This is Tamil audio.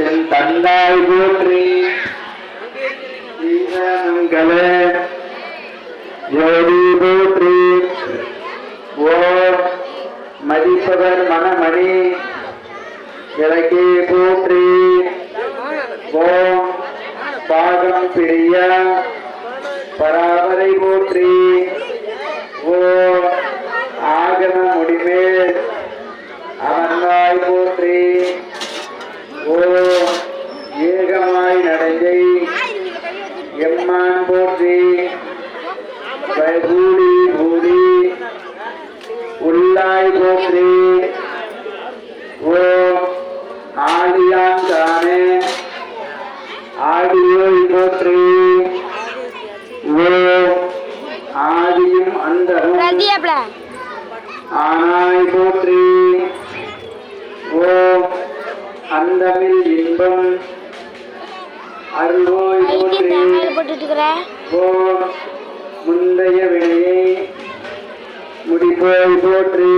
என் தந்தாய் போற்றி ஈசனங்களே ஜோதி போற்றி ஓ மதிப்பவர் மனமணி விளக்கே போற்றி ஓம் பாகம் பிரிய பராபரை போற்றி ஓ ஆகம முடிமேல் அமர்ந்தாய் போற்றி ஓ ஏகமாய் நடந்தை எம்மான் போற்றி பூடி பூடி உள்ளாய் போற்றி ஓ ஆடியான் தானே ஆடியோய் போற்றி ஓ ஆதியும் அந்தரும் ஆனாய் போற்றி ஓ அந்தமில் இன்பம் அருள்வோய் போற்றி ஓ முந்தைய வினையை முடிப்போய் போற்றி